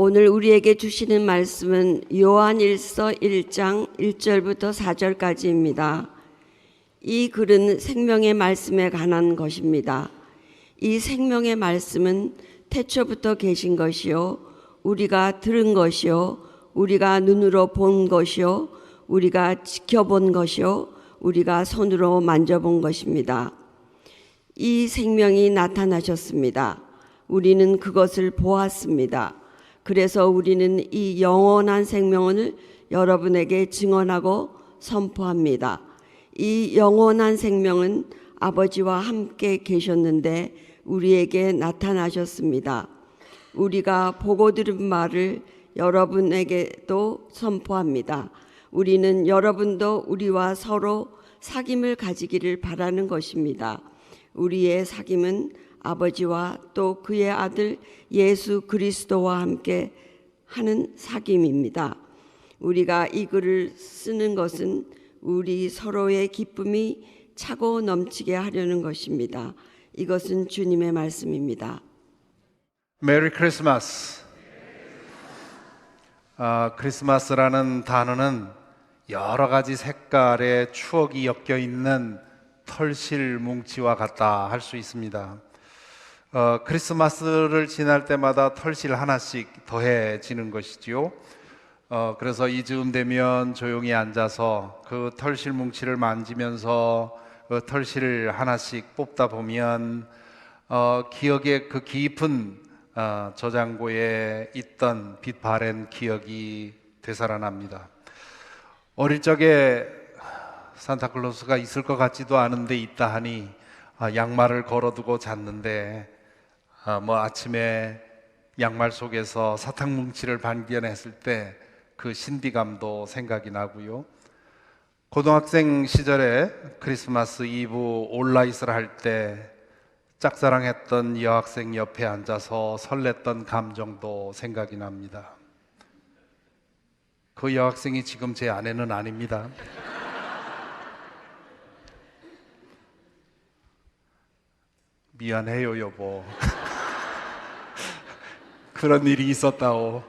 오늘 우리에게 주시는 말씀은 요한일서 1장 1절부터 4절까지입니다. 이 글은 생명의 말씀에 관한 것입니다. 이 생명의 말씀은 태초부터 계신 것이요 우리가 들은 것이요 우리가 눈으로 본 것이요 우리가 지켜본 것이요 우리가 손으로 만져본 것입니다. 이 생명이 나타나셨습니다. 우리는 그것을 보았습니다. 그래서 우리는 이 영원한 생명을 여러분에게 증언하고 선포합니다. 이 영원한 생명은 아버지와 함께 계셨는데 우리에게 나타나셨습니다. 우리가 보고 들은 말을 여러분에게도 선포합니다. 우리는 여러분도 우리와 서로 사귐을 가지기를 바라는 것입니다. 우리의 사귐은 아버지와 또 그의 아들 예수 그리스도와 함께 하는 사귐입니다. 우리가 이 글을 쓰는 것은 우리 서로의 기쁨이 차고 넘치게 하려는 것입니다. 이것은 주님의 말씀입니다. 메리 크리스마스. 크리스마스라는 단어는 여러 가지 색깔의 추억이 엮여 있는 털실 뭉치와 같다 할 수 있습니다. 크리스마스를 지날 때마다 털실 하나씩 더해지는 것이지요. 그래서 이 즈음 되면 조용히 앉아서 그 털실 뭉치를 만지면서 그 털실을 하나씩 뽑다 보면 기억의 그 깊은 저장고에 있던 빛 바랜 기억이 되살아납니다. 어릴 적에 산타클로스가 있을 것 같지도 않은데 있다 하니 양말을 걸어두고 잤는데 아침에 양말 속에서 사탕뭉치를 발견했을 때 그 신비감도 생각이 나고요. 고등학생 시절에 크리스마스 이브 온라잇을 할 때 짝사랑했던 여학생 옆에 앉아서 설렜던 감정도 생각이 납니다. 그 여학생이 지금 제 아내는 아닙니다. 미안해요 여보. 그런 일이 있었다오.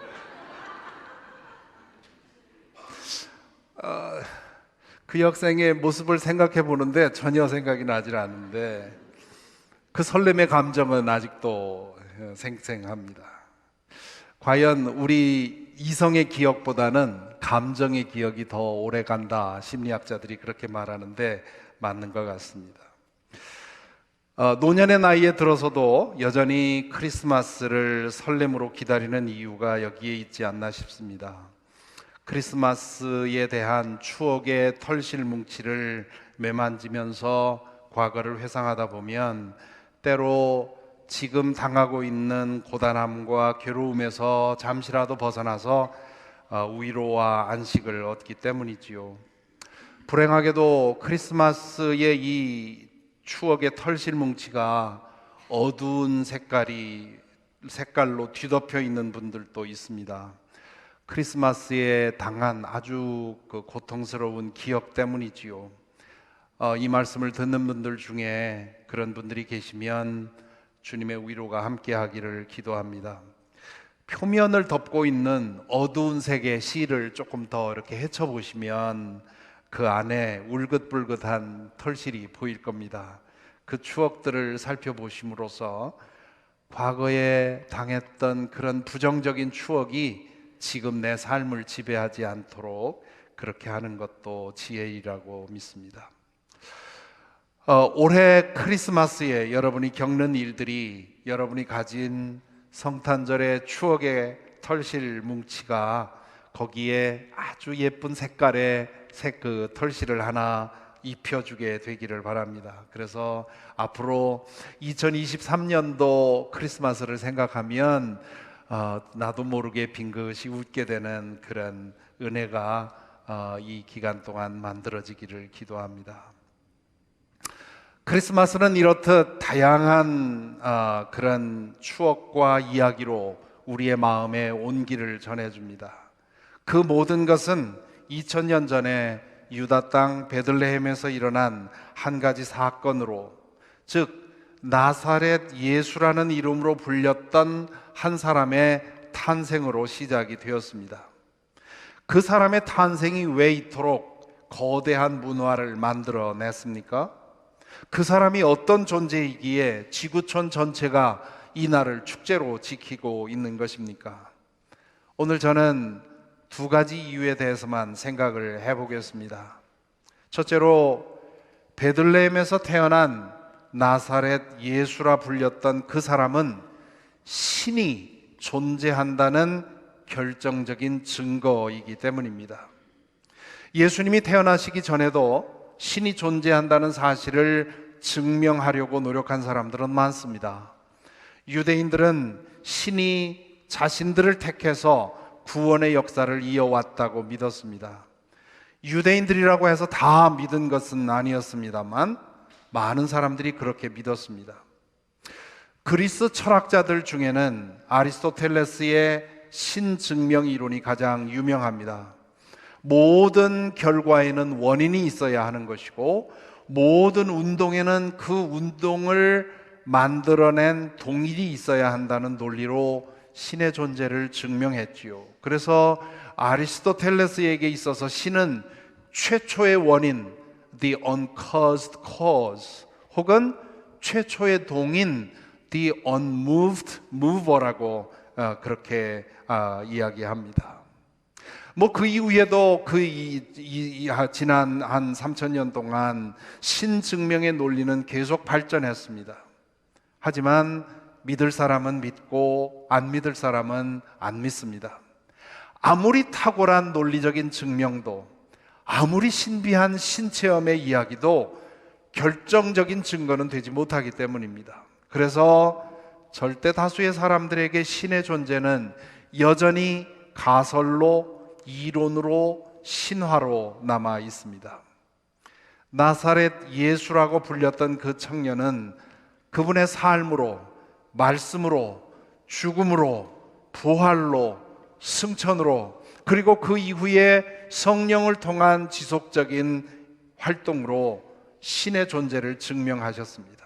그 여학생의 모습을 생각해 보는데 전혀 생각이 나질 않는데 그 설렘의 감정은 아직도 생생합니다. 과연 우리 이성의 기억보다는 감정의 기억이 더 오래 간다, 심리학자들이 그렇게 말하는데 맞는 것 같습니다. 노년의 나이에 들어서도 여전히 크리스마스를 설렘으로 기다리는 이유가 여기에 있지 않나 싶습니다. 크리스마스에 대한 추억의 털실 뭉치를 매만지면서 과거를 회상하다 보면 때로 지금 당하고 있는 고단함과 괴로움에서 잠시라도 벗어나서 위로와 안식을 얻기 때문이지요. 불행하게도 크리스마스의 이 추억의 털실 뭉치가 어두운 색깔로 뒤덮여 있는 분들도 있습니다. 크리스마스에 당한 아주 고통스러운 기억 때문이지요. 이 말씀을 듣는 분들 중에 그런 분들이 계시면 주님의 위로가 함께 하기를 기도합니다. 표면을 덮고 있는 어두운 색의 실을 조금 더 이렇게 헤쳐보시면 그 안에 울긋불긋한 털실이 보일 겁니다. 그 추억들을 살펴보심으로써 과거에 당했던 그런 부정적인 추억이 지금 내 삶을 지배하지 않도록 그렇게 하는 것도 지혜이라고 믿습니다. 올해 크리스마스에 여러분이 겪는 일들이 여러분이 가진 성탄절의 추억의 털실 뭉치가 거기에 아주 예쁜 색깔의 그 털실을 하나 입혀주게 되기를 바랍니다. 그래서 앞으로 2023년도 크리스마스를 생각하면 나도 모르게 빙긋이 웃게 되는 그런 은혜가 이 기간 동안 만들어지기를 기도합니다. 크리스마스는 이렇듯 다양한 그런 추억과 이야기로 우리의 마음에 온기를 전해줍니다. 그 모든 것은 2000년 전에 유다 땅 베들레헴에서 일어난 한 가지 사건으로, 즉 나사렛 예수라는 이름으로 불렸던 한 사람의 탄생으로 시작이 되었습니다. 그 사람의 탄생이 왜 이토록 거대한 문화를 만들어냈습니까? 그 사람이 어떤 존재이기에 지구촌 전체가 이 날을 축제로 지키고 있는 것입니까? 오늘 저는 두 가지 이유에 대해서만 생각을 해보겠습니다. 첫째로 베들레헴에서 태어난 나사렛 예수라 불렸던 그 사람은 신이 존재한다는 결정적인 증거이기 때문입니다. 예수님이 태어나시기 전에도 신이 존재한다는 사실을 증명하려고 노력한 사람들은 많습니다. 유대인들은 신이 자신들을 택해서 구원의 역사를 이어왔다고 믿었습니다. 유대인들이라고 해서 다 믿은 것은 아니었습니다만 많은 사람들이 그렇게 믿었습니다. 그리스 철학자들 중에는 아리스토텔레스의 신증명 이론이 가장 유명합니다. 모든 결과에는 원인이 있어야 하는 것이고 모든 운동에는 그 운동을 만들어낸 동일이 있어야 한다는 논리로 신의 존재를 증명했지요. 그래서 아리스토텔레스에게 있어서 신은 최초의 원인, the uncaused cause, 혹은 최초의 동인, the unmoved mover라고 그렇게 이야기합니다. 그 이후에도 지난 한 3000년 동안 신증명의 논리는 계속 발전했습니다. 하지만 믿을 사람은 믿고 안 믿을 사람은 안 믿습니다. 아무리 탁월한 논리적인 증명도, 아무리 신비한 신체험의 이야기도 결정적인 증거는 되지 못하기 때문입니다. 그래서 절대 다수의 사람들에게 신의 존재는 여전히 가설로, 이론으로, 신화로 남아 있습니다. 나사렛 예수라고 불렸던 그 청년은 그분의 삶으로, 말씀으로, 죽음으로, 부활로, 승천으로, 그리고 그 이후에 성령을 통한 지속적인 활동으로 신의 존재를 증명하셨습니다.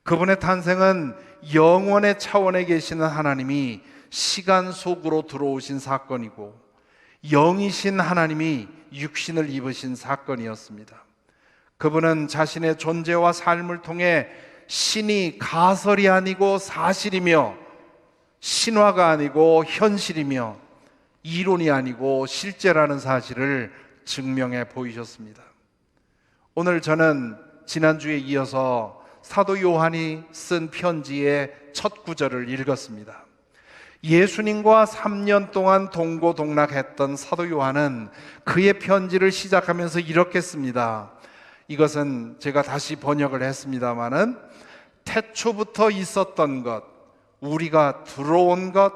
그분의 탄생은 영원의 차원에 계시는 하나님이 시간 속으로 들어오신 사건이고 영이신 하나님이 육신을 입으신 사건이었습니다. 그분은 자신의 존재와 삶을 통해 신이 가설이 아니고 사실이며 신화가 아니고 현실이며 이론이 아니고 실제라는 사실을 증명해 보이셨습니다. 오늘 저는 지난주에 이어서 사도 요한이 쓴 편지의 첫 구절을 읽었습니다. 예수님과 3년 동안 동고동락했던 사도 요한은 그의 편지를 시작하면서 이렇게 씁니다. 이것은 제가 다시 번역을 했습니다마는 태초부터 있었던 것, 우리가 들어온 것,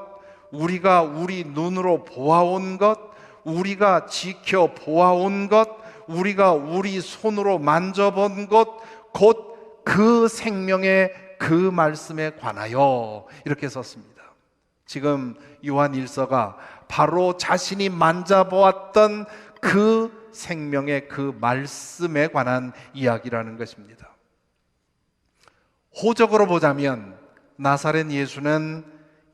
우리가 우리 눈으로 보아온 것, 우리가 지켜보아온 것, 우리가 우리 손으로 만져본 것, 곧 그 생명의 그 말씀에 관하여, 이렇게 썼습니다. 지금 요한 1서가 바로 자신이 만져보았던 그 생명의 그 말씀에 관한 이야기라는 것입니다. 호적으로 보자면 나사렛 예수는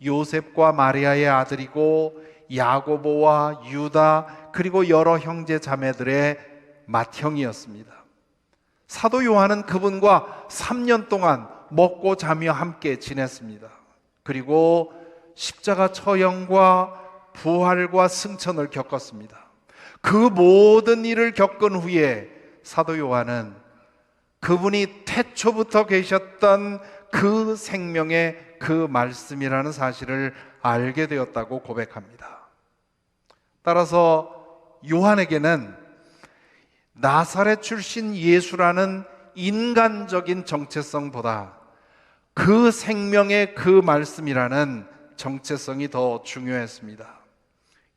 요셉과 마리아의 아들이고 야고보와 유다 그리고 여러 형제 자매들의 맏형이었습니다. 사도 요한은 그분과 3년 동안 먹고 자며 함께 지냈습니다. 그리고 십자가 처형과 부활과 승천을 겪었습니다. 그 모든 일을 겪은 후에 사도 요한은 그분이 태초부터 계셨던 그 생명의 그 말씀이라는 사실을 알게 되었다고 고백합니다. 따라서 요한에게는 나사렛 출신 예수라는 인간적인 정체성보다 그 생명의 그 말씀이라는 정체성이 더 중요했습니다.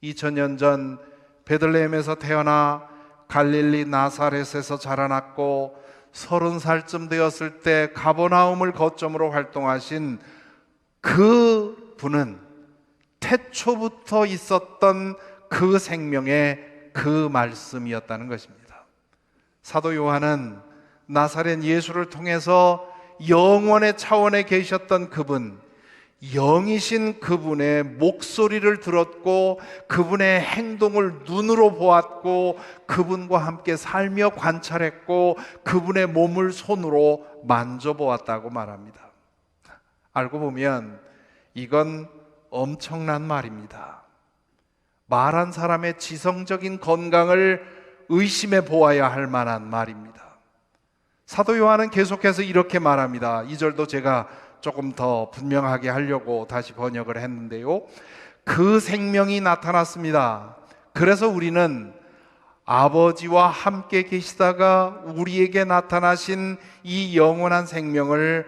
2000년 전 베들레헴에서 태어나 갈릴리 나사렛에서 자라났고 30살쯤 되었을 때 가버나움을 거점으로 활동하신 그 분은 태초부터 있었던 그 생명의 그 말씀이었다는 것입니다. 사도 요한은 나사렛 예수를 통해서 영원의 차원에 계셨던 그분, 영이신 그분의 목소리를 들었고 그분의 행동을 눈으로 보았고 그분과 함께 살며 관찰했고 그분의 몸을 손으로 만져보았다고 말합니다. 알고 보면 이건 엄청난 말입니다. 말한 사람의 지성적인 건강을 의심해 보아야 할 만한 말입니다. 사도 요한은 계속해서 이렇게 말합니다. 2절도 제가 조금 더 분명하게 하려고 다시 번역을 했는데요. 그 생명이 나타났습니다. 그래서 우리는 아버지와 함께 계시다가 우리에게 나타나신 이 영원한 생명을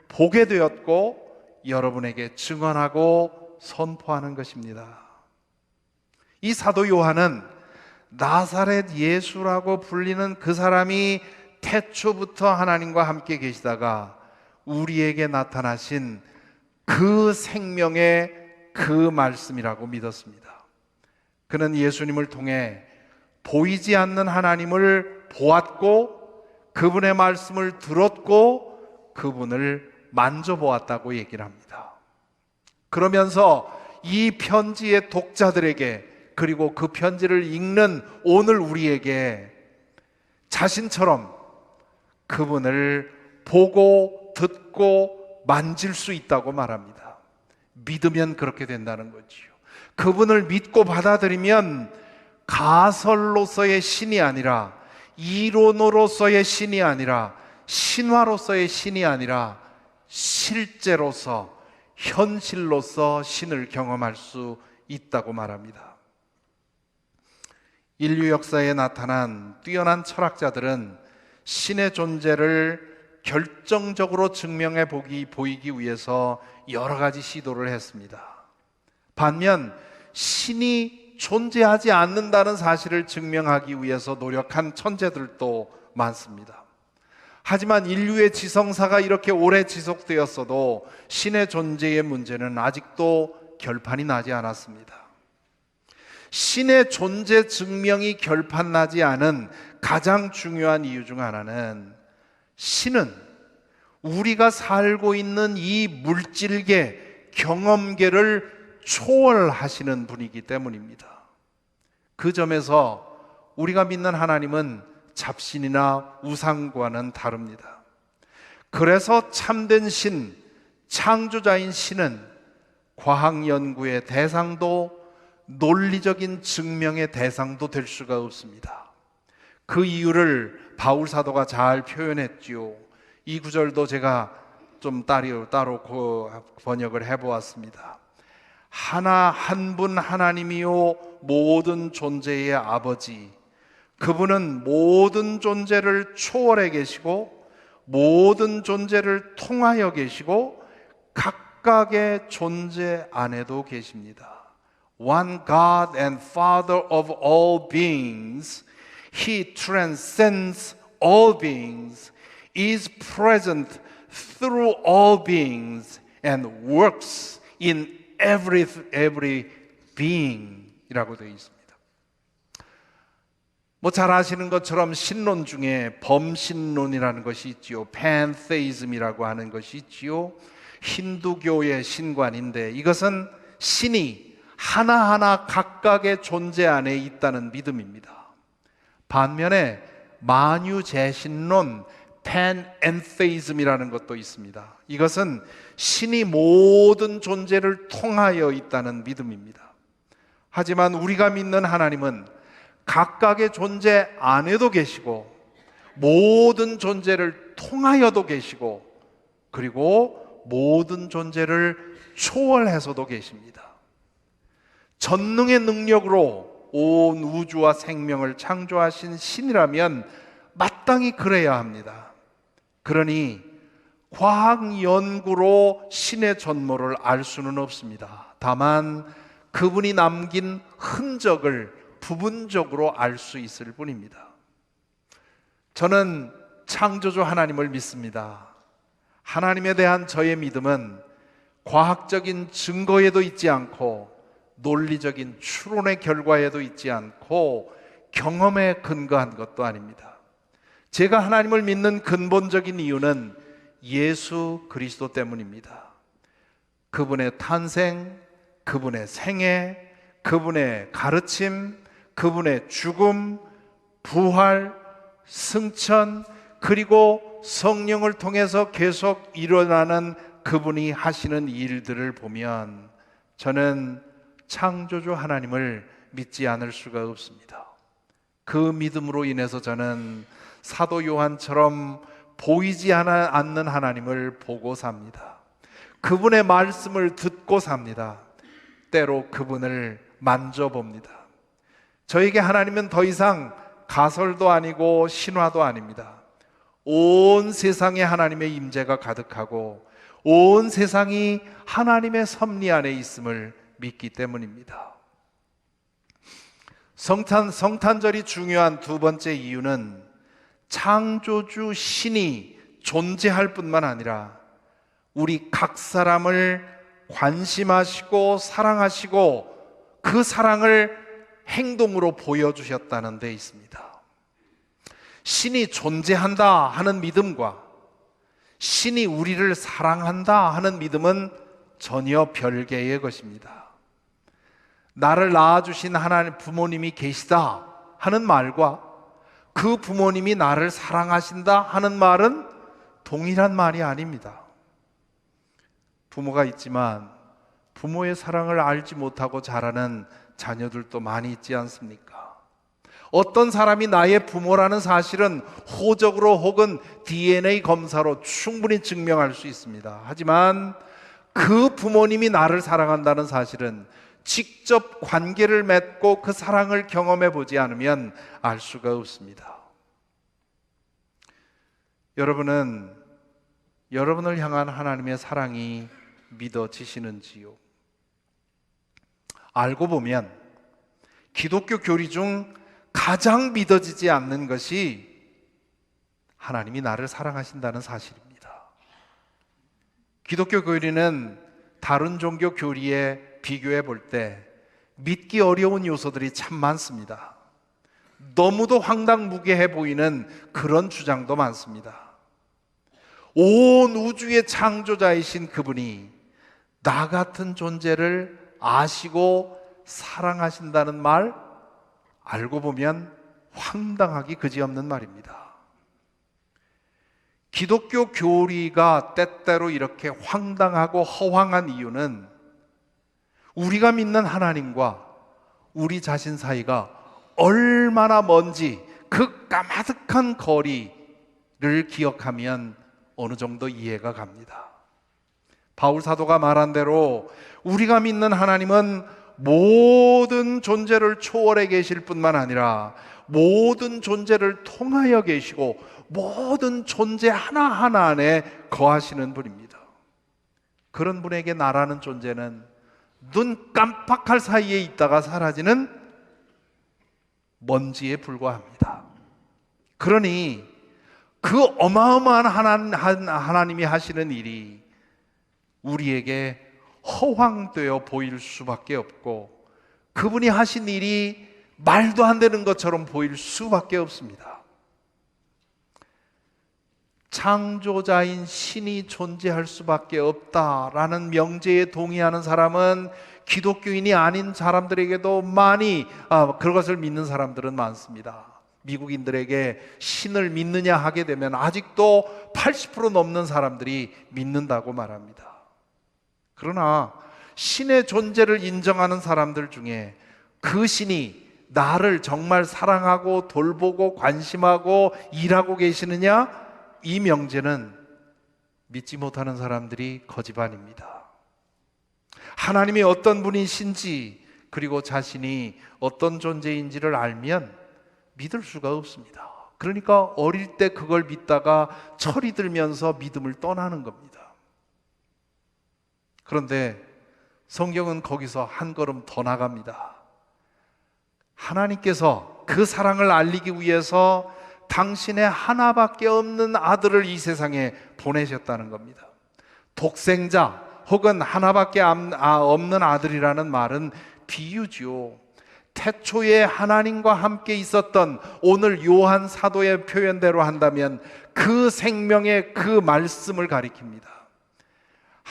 보게 되었고 여러분에게 증언하고 선포하는 것입니다. 이 사도 요한은 나사렛 예수라고 불리는 그 사람이 태초부터 하나님과 함께 계시다가 우리에게 나타나신 그 생명의 그 말씀이라고 믿었습니다. 그는 예수님을 통해 보이지 않는 하나님을 보았고 그분의 말씀을 들었고 그분을 만져보았다고 얘기를 합니다. 그러면서 이 편지의 독자들에게 그리고 그 편지를 읽는 오늘 우리에게 자신처럼 그분을 보고 듣고 만질 수 있다고 말합니다. 믿으면 그렇게 된다는 거지요. 그분을 믿고 받아들이면 가설로서의 신이 아니라 이론으로서의 신이 아니라 신화로서의 신이 아니라 실제로서 현실로서 신을 경험할 수 있다고 말합니다. 인류 역사에 나타난 뛰어난 철학자들은 신의 존재를 결정적으로 증명해 보이기 위해서 여러 가지 시도를 했습니다. 반면 신이 존재하지 않는다는 사실을 증명하기 위해서 노력한 천재들도 많습니다. 하지만 인류의 지성사가 이렇게 오래 지속되었어도 신의 존재의 문제는 아직도 결판이 나지 않았습니다. 신의 존재 증명이 결판나지 않은 가장 중요한 이유 중 하나는 신은 우리가 살고 있는 이 물질계, 경험계를 초월하시는 분이기 때문입니다. 그 점에서 우리가 믿는 하나님은 잡신이나 우상과는 다릅니다. 그래서 참된 신, 창조자인 신은 과학 연구의 대상도 논리적인 증명의 대상도 될 수가 없습니다. 그 이유를 바울 사도가 잘 표현했지요. 이 구절도 제가 좀 따로 번역을 해보았습니다. 하나 한 분 하나님이요 모든 존재의 아버지, 그분은 모든 존재를 초월해 계시고 모든 존재를 통하여 계시고 각각의 존재 안에도 계십니다. One God and Father of all beings, He transcends all beings, is present through all beings, and works in every being 이라고 되어 있습니다. 잘 아시는 것처럼 신론 중에 범신론이라는 것이 있지요. pantheism이라고 하는 것이 있지요. 힌두교의 신관인데 이것은 신이 하나하나 각각의 존재 안에 있다는 믿음입니다. 반면에 만유재신론 panentheism이라는 것도 있습니다. 이것은 신이 모든 존재를 통하여 있다는 믿음입니다. 하지만 우리가 믿는 하나님은 각각의 존재 안에도 계시고 모든 존재를 통하여도 계시고 그리고 모든 존재를 초월해서도 계십니다. 전능의 능력으로 온 우주와 생명을 창조하신 신이라면 마땅히 그래야 합니다. 그러니 과학 연구로 신의 전모를 알 수는 없습니다. 다만 그분이 남긴 흔적을 부분적으로 알 수 있을 뿐입니다. 저는 창조주 하나님을 믿습니다. 하나님에 대한 저의 믿음은 과학적인 증거에도 있지 않고 논리적인 추론의 결과에도 있지 않고 경험에 근거한 것도 아닙니다. 제가 하나님을 믿는 근본적인 이유는 예수 그리스도 때문입니다. 그분의 탄생, 그분의 생애, 그분의 가르침, 그분의 죽음, 부활, 승천, 그리고 성령을 통해서 계속 일어나는 그분이 하시는 일들을 보면 저는 창조주 하나님을 믿지 않을 수가 없습니다. 그 믿음으로 인해서 저는 사도 요한처럼 보이지 않는 하나님을 보고 삽니다. 그분의 말씀을 듣고 삽니다. 때로 그분을 만져봅니다. 저에게 하나님은 더 이상 가설도 아니고 신화도 아닙니다. 온 세상에 하나님의 임재가 가득하고 온 세상이 하나님의 섭리 안에 있음을 믿기 때문입니다. 성탄절이 중요한 두 번째 이유는 창조주 신이 존재할 뿐만 아니라 우리 각 사람을 관심하시고 사랑하시고 그 사랑을 행동으로 보여주셨다는 데 있습니다. 신이 존재한다 하는 믿음과 신이 우리를 사랑한다 하는 믿음은 전혀 별개의 것입니다. 나를 낳아주신 하나님 부모님이 계시다 하는 말과 그 부모님이 나를 사랑하신다 하는 말은 동일한 말이 아닙니다. 부모가 있지만 부모의 사랑을 알지 못하고 자라는 자녀들도 많이 있지 않습니까? 어떤 사람이 나의 부모라는 사실은 호적으로 혹은 DNA 검사로 충분히 증명할 수 있습니다. 하지만 그 부모님이 나를 사랑한다는 사실은 직접 관계를 맺고 그 사랑을 경험해 보지 않으면 알 수가 없습니다. 여러분은 여러분을 향한 하나님의 사랑이 믿어지시는지요? 알고 보면 기독교 교리 중 가장 믿어지지 않는 것이 하나님이 나를 사랑하신다는 사실입니다. 기독교 교리는 다른 종교 교리에 비교해 볼 때 믿기 어려운 요소들이 참 많습니다. 너무도 황당무계해 보이는 그런 주장도 많습니다. 온 우주의 창조자이신 그분이 나 같은 존재를 아시고 사랑하신다는 말, 알고 보면 황당하기 그지없는 말입니다. 기독교 교리가 때때로 이렇게 황당하고 허황한 이유는 우리가 믿는 하나님과 우리 자신 사이가 얼마나 먼지, 그 까마득한 거리를 기억하면 어느 정도 이해가 갑니다. 바울 사도가 말한 대로 우리가 믿는 하나님은 모든 존재를 초월해 계실 뿐만 아니라 모든 존재를 통하여 계시고 모든 존재 하나하나 안에 거하시는 분입니다. 그런 분에게 나라는 존재는 눈 깜빡할 사이에 있다가 사라지는 먼지에 불과합니다. 그러니 그 어마어마한 하나님이 하시는 일이 우리에게 허황되어 보일 수밖에 없고 그분이 하신 일이 말도 안 되는 것처럼 보일 수밖에 없습니다. 창조자인 신이 존재할 수밖에 없다라는 명제에 동의하는 사람은 기독교인이 아닌 사람들에게도 많이 그것을 믿는 사람들은 많습니다. 미국인들에게 신을 믿느냐 하게 되면 아직도 80% 넘는 사람들이 믿는다고 말합니다. 그러나 신의 존재를 인정하는 사람들 중에 그 신이 나를 정말 사랑하고 돌보고 관심하고 일하고 계시느냐? 이 명제는 믿지 못하는 사람들이 거지반입니다. 하나님이 어떤 분이신지 그리고 자신이 어떤 존재인지를 알면 믿을 수가 없습니다. 그러니까 어릴 때 그걸 믿다가 철이 들면서 믿음을 떠나는 겁니다. 그런데 성경은 거기서 한 걸음 더 나갑니다. 하나님께서 그 사랑을 알리기 위해서 당신의 하나밖에 없는 아들을 이 세상에 보내셨다는 겁니다. 독생자 혹은 하나밖에 없는 아들이라는 말은 비유지요. 태초에 하나님과 함께 있었던 오늘 요한 사도의 표현대로 한다면 그 생명의 그 말씀을 가리킵니다.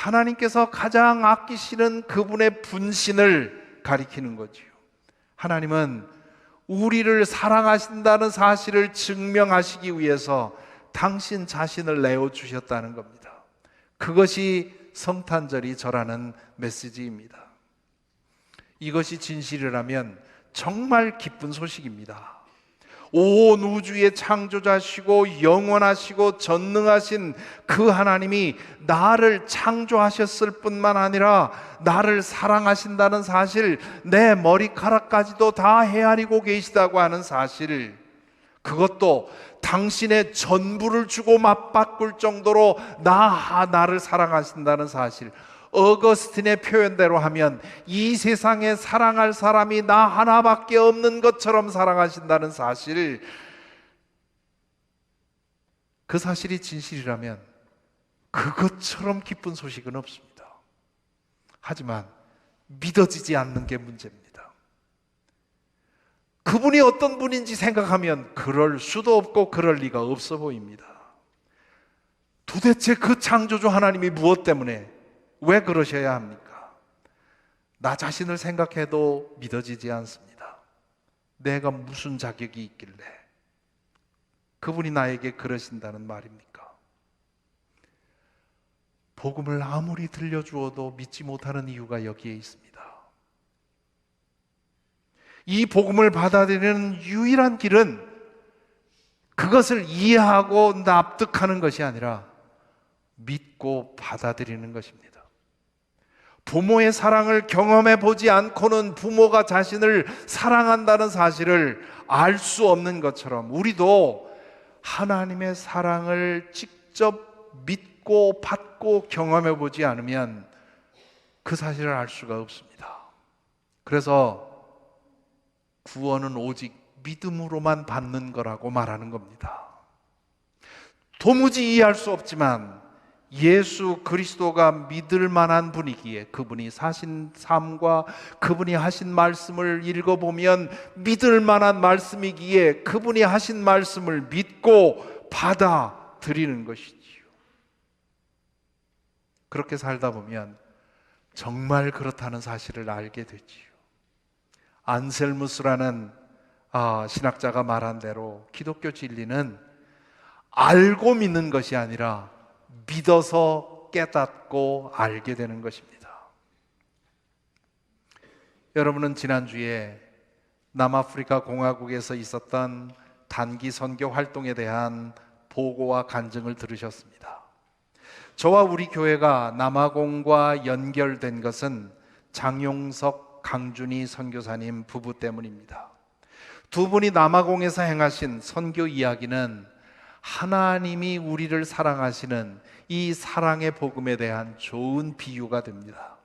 하나님께서 가장 아끼시는 그분의 분신을 가리키는 거지요. 하나님은 우리를 사랑하신다는 사실을 증명하시기 위해서 당신 자신을 내어주셨다는 겁니다. 그것이 성탄절이 전하는 메시지입니다. 이것이 진실이라면 정말 기쁜 소식입니다. 온 우주의 창조자시고 영원하시고 전능하신 그 하나님이 나를 창조하셨을 뿐만 아니라 나를 사랑하신다는 사실, 내 머리카락까지도 다 헤아리고 계시다고 하는 사실, 그것도 당신의 전부를 주고 맞바꿀 정도로 나를 사랑하신다는 사실, 어거스틴의 표현대로 하면 이 세상에 사랑할 사람이 나 하나밖에 없는 것처럼 사랑하신다는 사실, 그 사실이 진실이라면 그것처럼 기쁜 소식은 없습니다. 하지만 믿어지지 않는 게 문제입니다. 그분이 어떤 분인지 생각하면 그럴 수도 없고 그럴 리가 없어 보입니다. 도대체 그 창조주 하나님이 무엇 때문에 왜 그러셔야 합니까? 나 자신을 생각해도 믿어지지 않습니다. 내가 무슨 자격이 있길래 그분이 나에게 그러신다는 말입니까? 복음을 아무리 들려주어도 믿지 못하는 이유가 여기에 있습니다. 이 복음을 받아들이는 유일한 길은 그것을 이해하고 납득하는 것이 아니라 믿고 받아들이는 것입니다. 부모의 사랑을 경험해 보지 않고는 부모가 자신을 사랑한다는 사실을 알 수 없는 것처럼 우리도 하나님의 사랑을 직접 믿고 받고 경험해 보지 않으면 그 사실을 알 수가 없습니다. 그래서 구원은 오직 믿음으로만 받는 거라고 말하는 겁니다. 도무지 이해할 수 없지만 예수 그리스도가 믿을 만한 분이기에, 그분이 사신 삶과 그분이 하신 말씀을 읽어보면 믿을 만한 말씀이기에 그분이 하신 말씀을 믿고 받아들이는 것이지요. 그렇게 살다 보면 정말 그렇다는 사실을 알게 되지요. 안셀무스라는 신학자가 말한 대로 기독교 진리는 알고 믿는 것이 아니라 믿어서 깨닫고 알게 되는 것입니다. 여러분은 지난주에 남아프리카 공화국에서 있었던 단기 선교 활동에 대한 보고와 간증을 들으셨습니다. 저와 우리 교회가 남아공과 연결된 것은 장용석, 강준희 선교사님 부부 때문입니다. 두 분이 남아공에서 행하신 선교 이야기는 하나님이 우리를 사랑하시는 이 사랑의 복음에 대한 좋은 비유가 됩니다.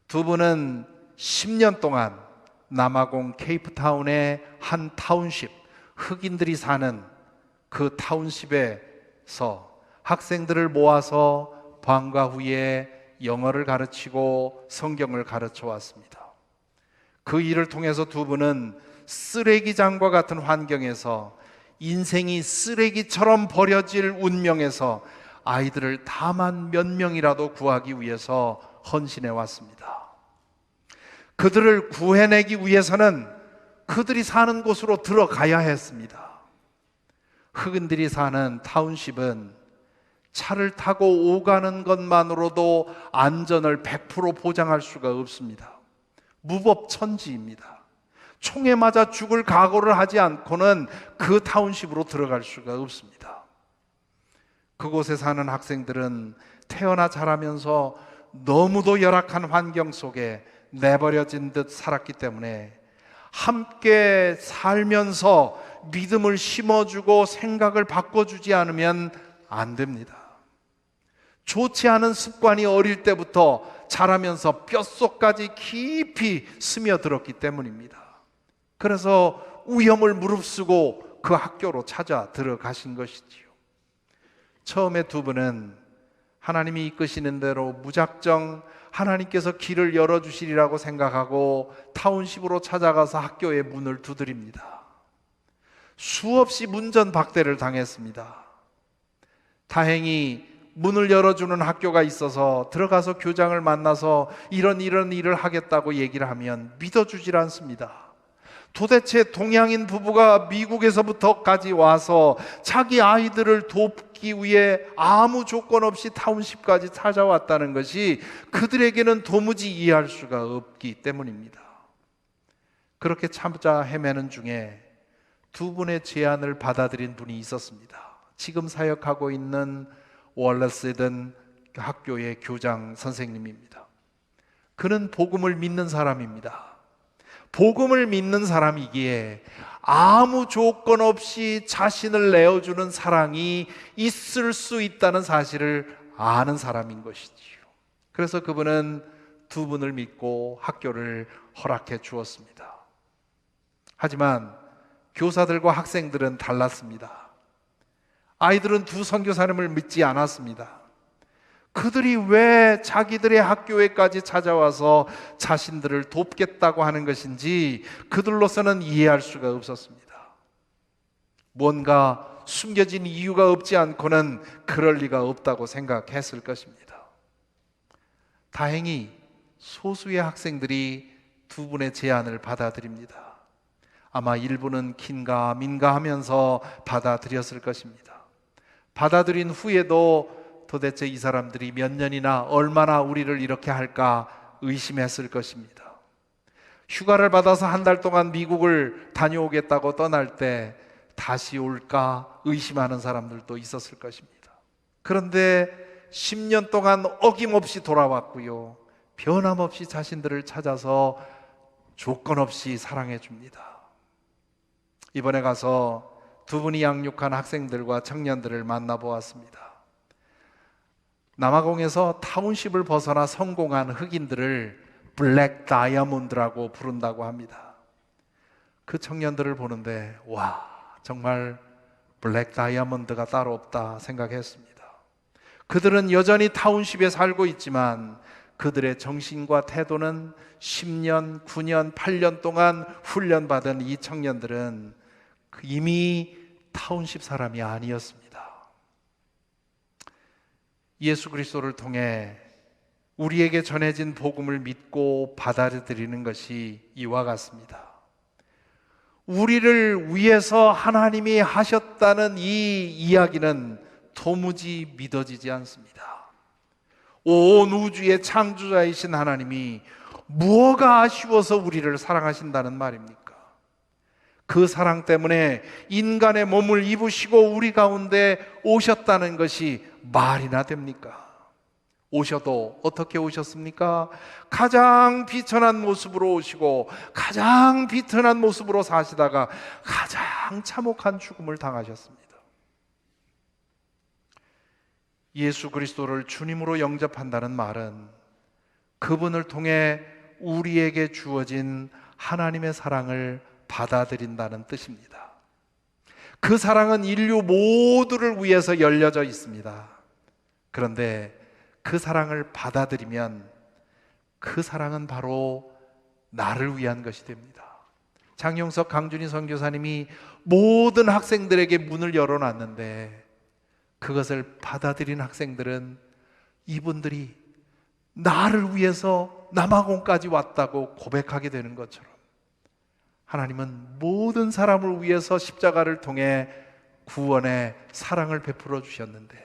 두 분은 10년 동안 남아공 케이프타운의 한 타운십, 흑인들이 사는 그 타운십에서 학생들을 모아서 방과 후에 영어를 가르치고 성경을 가르쳐 왔습니다. 그 일을 통해서 두 분은 쓰레기장과 같은 환경에서 인생이 쓰레기처럼 버려질 운명에서 아이들을 다만 몇 명이라도 구하기 위해서 헌신해 왔습니다. 그들을 구해내기 위해서는 그들이 사는 곳으로 들어가야 했습니다. 흑인들이 사는 타운십은 차를 타고 오가는 것만으로도 안전을 100% 보장할 수가 없습니다. 무법천지입니다. 총에 맞아 죽을 각오를 하지 않고는 그 타운십으로 들어갈 수가 없습니다. 그곳에 사는 학생들은 태어나 자라면서 너무도 열악한 환경 속에 내버려진 듯 살았기 때문에 함께 살면서 믿음을 심어주고 생각을 바꿔주지 않으면 안 됩니다. 좋지 않은 습관이 어릴 때부터 자라면서 뼛속까지 깊이 스며들었기 때문입니다. 그래서 위험을 무릅쓰고 그 학교로 찾아 들어가신 것이지요. 처음에 두 분은 하나님이 이끄시는 대로 무작정 하나님께서 길을 열어주시리라고 생각하고 타운십으로 찾아가서 학교의 문을 두드립니다. 수없이 문전박대를 당했습니다. 다행히 문을 열어주는 학교가 있어서 들어가서 교장을 만나서 이런 일을 하겠다고 얘기를 하면 믿어주질 않습니다. 도대체 동양인 부부가 미국에서부터까지 와서 자기 아이들을 돕기 위해 아무 조건 없이 타운십까지 찾아왔다는 것이 그들에게는 도무지 이해할 수가 없기 때문입니다. 그렇게 찾아 헤매는 중에 두 분의 제안을 받아들인 분이 있었습니다. 지금 사역하고 있는 월레스든 학교의 교장 선생님입니다. 그는 복음을 믿는 사람입니다. 복음을 믿는 사람이기에 아무 조건 없이 자신을 내어주는 사랑이 있을 수 있다는 사실을 아는 사람인 것이지요. 그래서 그분은 두 분을 믿고 학교를 허락해 주었습니다. 하지만 교사들과 학생들은 달랐습니다. 아이들은 두 선교사님을 믿지 않았습니다. 그들이 왜 자기들의 학교에까지 찾아와서 자신들을 돕겠다고 하는 것인지 그들로서는 이해할 수가 없었습니다. 뭔가 숨겨진 이유가 없지 않고는 그럴 리가 없다고 생각했을 것입니다. 다행히 소수의 학생들이 두 분의 제안을 받아들입니다. 아마 일부는 긴가민가 하면서 받아들였을 것입니다. 받아들인 후에도 도대체 이 사람들이 몇 년이나 얼마나 우리를 이렇게 할까 의심했을 것입니다. 휴가를 받아서 한 달 동안 미국을 다녀오겠다고 떠날 때 다시 올까 의심하는 사람들도 있었을 것입니다. 그런데 10년 동안 어김없이 돌아왔고요, 변함없이 자신들을 찾아서 조건 없이 사랑해 줍니다. 이번에 가서 두 분이 양육한 학생들과 청년들을 만나보았습니다. 남아공에서 타운십을 벗어나 성공한 흑인들을 블랙 다이아몬드라고 부른다고 합니다. 그 청년들을 보는데 와, 정말 블랙 다이아몬드가 따로 없다 생각했습니다. 그들은 여전히 타운십에 살고 있지만 그들의 정신과 태도는 10년, 9년, 8년 동안 훈련받은 이 청년들은 이미 타운십 사람이 아니었습니다. 예수 그리스도를 통해 우리에게 전해진 복음을 믿고 받아들이는 것이 이와 같습니다. 우리를 위해서 하나님이 하셨다는 이 이야기는 도무지 믿어지지 않습니다. 온 우주의 창조자이신 하나님이 무엇가 아쉬워서 우리를 사랑하신다는 말입니까? 그 사랑 때문에 인간의 몸을 입으시고 우리 가운데 오셨다는 것이 말이나 됩니까? 오셔도 어떻게 오셨습니까? 가장 비천한 모습으로 오시고 가장 비천한 모습으로 사시다가 가장 참혹한 죽음을 당하셨습니다. 예수 그리스도를 주님으로 영접한다는 말은 그분을 통해 우리에게 주어진 하나님의 사랑을 받아들인다는 뜻입니다. 그 사랑은 인류 모두를 위해서 열려져 있습니다. 그런데 그 사랑을 받아들이면 그 사랑은 바로 나를 위한 것이 됩니다. 장용석 강준희 선교사님이 모든 학생들에게 문을 열어놨는데 그것을 받아들인 학생들은 이분들이 나를 위해서 남아공까지 왔다고 고백하게 되는 것처럼 하나님은 모든 사람을 위해서 십자가를 통해 구원의 사랑을 베풀어 주셨는데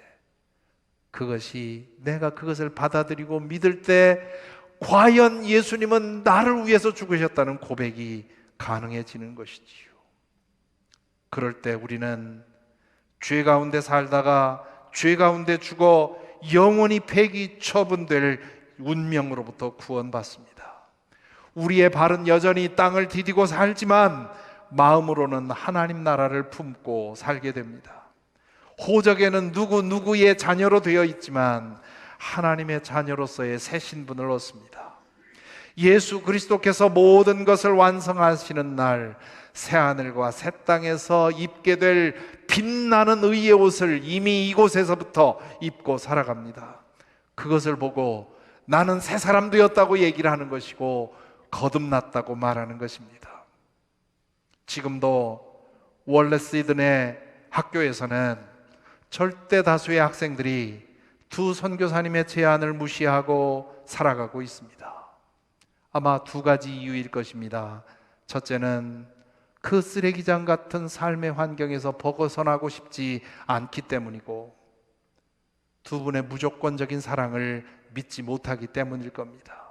그것이 내가 그것을 받아들이고 믿을 때 과연 예수님은 나를 위해서 죽으셨다는 고백이 가능해지는 것이지요. 그럴 때 우리는 죄 가운데 살다가 죄 가운데 죽어 영원히 폐기 처분될 운명으로부터 구원받습니다. 우리의 발은 여전히 땅을 디디고 살지만 마음으로는 하나님 나라를 품고 살게 됩니다. 호적에는 누구의 자녀로 되어 있지만 하나님의 자녀로서의 새 신분을 얻습니다. 예수 그리스도께서 모든 것을 완성하시는 날 새하늘과 새 땅에서 입게 될 빛나는 의의 옷을 이미 이곳에서부터 입고 살아갑니다. 그것을 보고 나는 새 사람 되었다고 얘기를 하는 것이고 거듭났다고 말하는 것입니다. 지금도 월레스 시드네 학교에서는 절대 다수의 학생들이 두 선교사님의 제안을 무시하고 살아가고 있습니다. 아마 두 가지 이유일 것입니다. 첫째는 그 쓰레기장 같은 삶의 환경에서 벗어나고 싶지 않기 때문이고, 두 분의 무조건적인 사랑을 믿지 못하기 때문일 겁니다.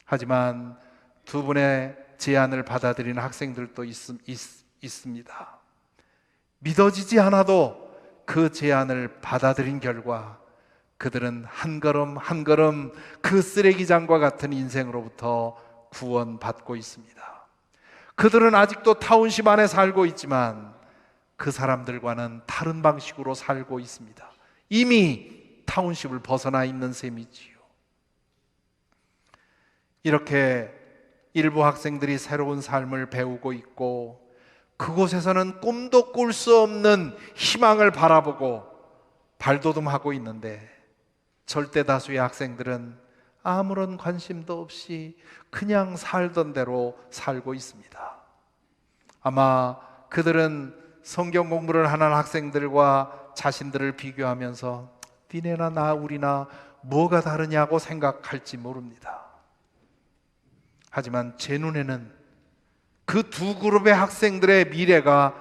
하지만 두 분의 제안을 받아들이는 학생들도 있습니다. 믿어지지 않아도 그 제안을 받아들인 결과 그들은 한 걸음 한 걸음 그 쓰레기장과 같은 인생으로부터 구원받고 있습니다. 그들은 아직도 타운십 안에 살고 있지만 그 사람들과는 다른 방식으로 살고 있습니다. 이미 타운십을 벗어나 있는 셈이지요. 이렇게 일부 학생들이 새로운 삶을 배우고 있고, 그곳에서는 꿈도 꿀 수 없는 희망을 바라보고 발돋움하고 있는데, 절대 다수의 학생들은 아무런 관심도 없이 그냥 살던 대로 살고 있습니다. 아마 그들은 성경 공부를 하는 학생들과 자신들을 비교하면서 니네나 나 우리나 뭐가 다르냐고 생각할지 모릅니다. 하지만 제 눈에는 그 두 그룹의 학생들의 미래가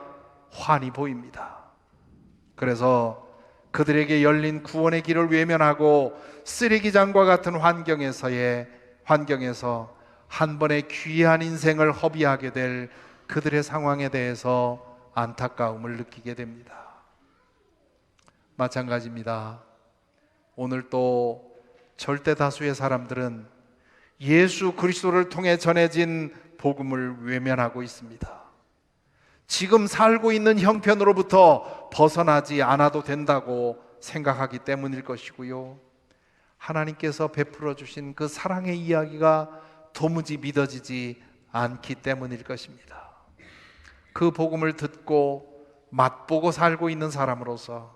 환히 보입니다. 그래서 그들에게 열린 구원의 길을 외면하고 쓰레기장과 같은 환경에서 한 번의 귀한 인생을 허비하게 될 그들의 상황에 대해서 안타까움을 느끼게 됩니다. 마찬가지입니다. 오늘 또 절대 다수의 사람들은 예수 그리스도를 통해 전해진 복음을 외면하고 있습니다. 지금 살고 있는 형편으로부터 벗어나지 않아도 된다고 생각하기 때문일 것이고요, 하나님께서 베풀어 주신 그 사랑의 이야기가 도무지 믿어지지 않기 때문일 것입니다. 그 복음을 듣고 맛보고 살고 있는 사람으로서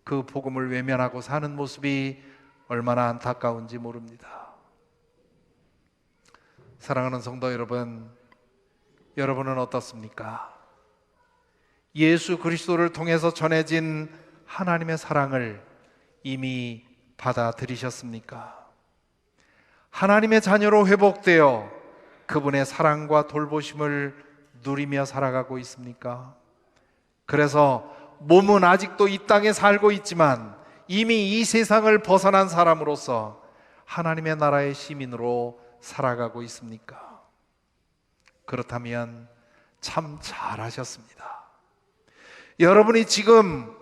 그 복음을 외면하고 사는 모습이 얼마나 안타까운지 모릅니다. 사랑하는 성도 여러분, 여러분은 어떻습니까? 예수 그리스도를 통해서 전해진 하나님의 사랑을 이미 받아들이셨습니까? 하나님의 자녀로 회복되어 그분의 사랑과 돌보심을 누리며 살아가고 있습니까? 그래서 몸은 아직도 이 땅에 살고 있지만 이미 이 세상을 벗어난 사람으로서 하나님의 나라의 시민으로 살아가고 있습니까? 그렇다면 참 잘하셨습니다. 여러분이 지금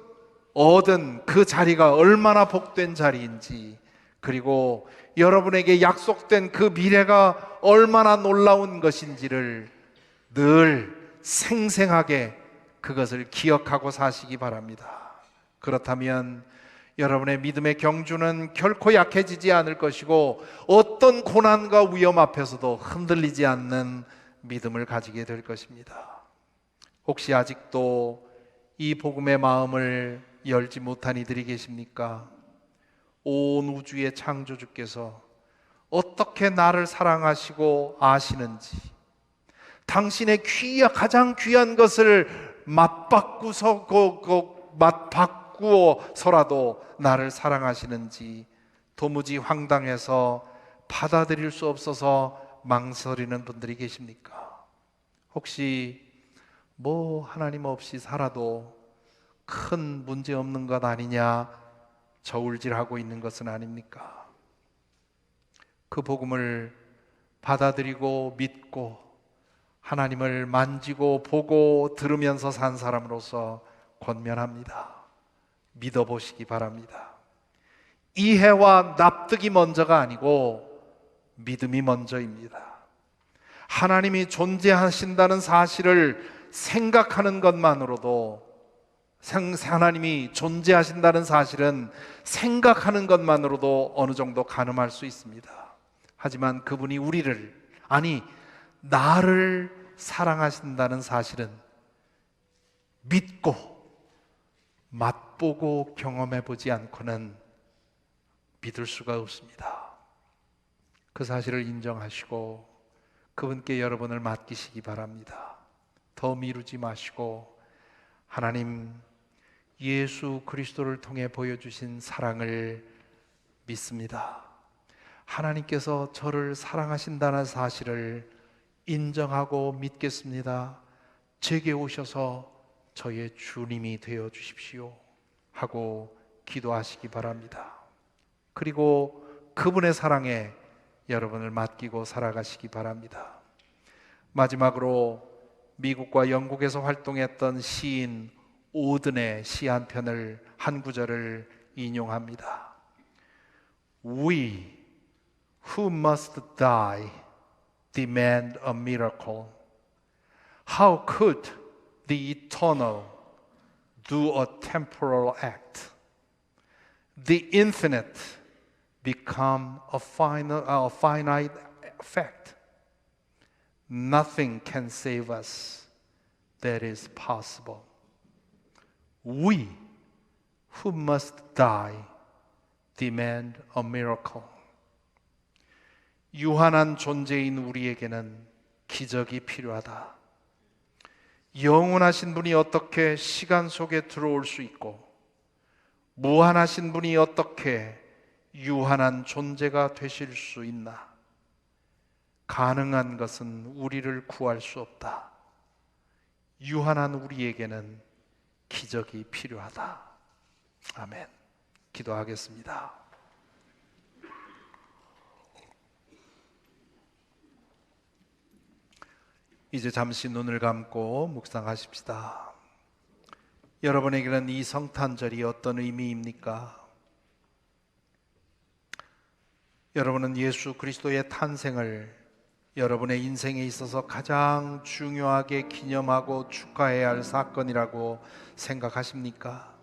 얻은 그 자리가 얼마나 복된 자리인지, 그리고 여러분에게 약속된 그 미래가 얼마나 놀라운 것인지를 늘 생생하게 그것을 기억하고 사시기 바랍니다. 그렇다면 여러분의 믿음의 경주는 결코 약해지지 않을 것이고, 어떤 고난과 위험 앞에서도 흔들리지 않는 믿음을 가지게 될 것입니다. 혹시 아직도 이 복음의 마음을 열지 못한 이들이 계십니까? 온 우주의 창조주께서 어떻게 나를 사랑하시고 아시는지, 당신의 가장 귀한 것을 맛바꾸어서라도 나를 사랑하시는지 도무지 황당해서 받아들일 수 없어서 망설이는 분들이 계십니까? 혹시 하나님 없이 살아도 큰 문제 없는 것 아니냐 저울질하고 있는 것은 아닙니까? 그 복음을 받아들이고 믿고 하나님을 만지고 보고 들으면서 산 사람으로서 권면합니다. 믿어보시기 바랍니다. 이해와 납득이 먼저가 아니고 믿음이 먼저입니다. 하나님이 존재하신다는 사실을 생각하는 것만으로도, 하나님이 존재하신다는 사실은 생각하는 것만으로도 어느 정도 가늠할 수 있습니다. 하지만 그분이 나를 사랑하신다는 사실은 믿고 맛보고 경험해보지 않고는 믿을 수가 없습니다. 그 사실을 인정하시고 그분께 여러분을 맡기시기 바랍니다. 더 미루지 마시고, 하나님, 예수 그리스도를 통해 보여주신 사랑을 믿습니다. 하나님께서 저를 사랑하신다는 사실을 인정하고 믿겠습니다. 제게 오셔서 저의 주님이 되어 주십시오 하고 기도하시기 바랍니다. 그리고 그분의 사랑에 여러분을 맡기고 살아가시기 바랍니다. 마지막으로 미국과 영국에서 활동했던 시인 오든의 시 한 편을, 한 구절을 인용합니다. We who must die demand a miracle. How could the eternal do a temporal act? The infinite become a finite fact. Nothing can save us that is possible. We who must die demand a miracle. 유한한 존재인 우리에게는 기적이 필요하다. 영원하신 분이 어떻게 시간 속에 들어올 수 있고, 무한하신 분이 어떻게 유한한 존재가 되실 수 있나? 가능한 것은 우리를 구할 수 없다. 유한한 우리에게는 기적이 필요하다. 아멘. 기도하겠습니다. 이제 잠시 눈을 감고 묵상하십시다. 여러분에게는 이 성탄절이 어떤 의미입니까? 여러분은 예수 그리스도의 탄생을 여러분의 인생에 있어서 가장 중요하게 기념하고 축하해야 할 사건이라고 생각하십니까?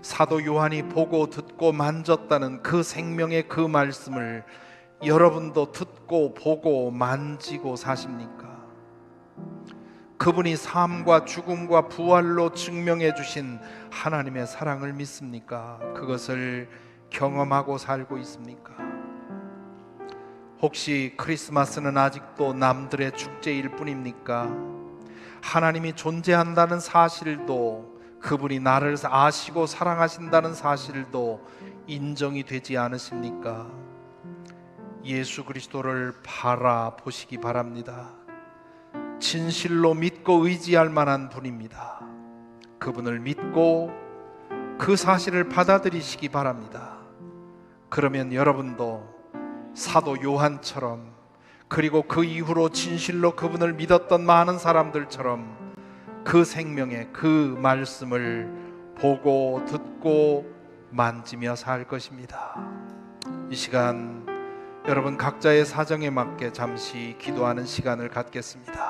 사도 요한이 보고 듣고 만졌다는 그 생명의 그 말씀을 여러분도 듣고 보고 만지고 사십니까? 그분이 삶과 죽음과 부활로 증명해 주신 하나님의 사랑을 믿습니까? 그것을 경험하고 살고 있습니까? 혹시 크리스마스는 아직도 남들의 축제일 뿐입니까? 하나님이 존재한다는 사실도, 그분이 나를 아시고 사랑하신다는 사실도 인정이 되지 않으십니까? 예수 그리스도를 바라보시기 바랍니다. 진실로 믿고 의지할 만한 분입니다. 그분을 믿고 그 사실을 받아들이시기 바랍니다. 그러면 여러분도 사도 요한처럼, 그리고 그 이후로 진실로 그분을 믿었던 많은 사람들처럼 그 생명의 그 말씀을 보고 듣고 만지며 살 것입니다. 이 시간 여러분 각자의 사정에 맞게 잠시 기도하는 시간을 갖겠습니다.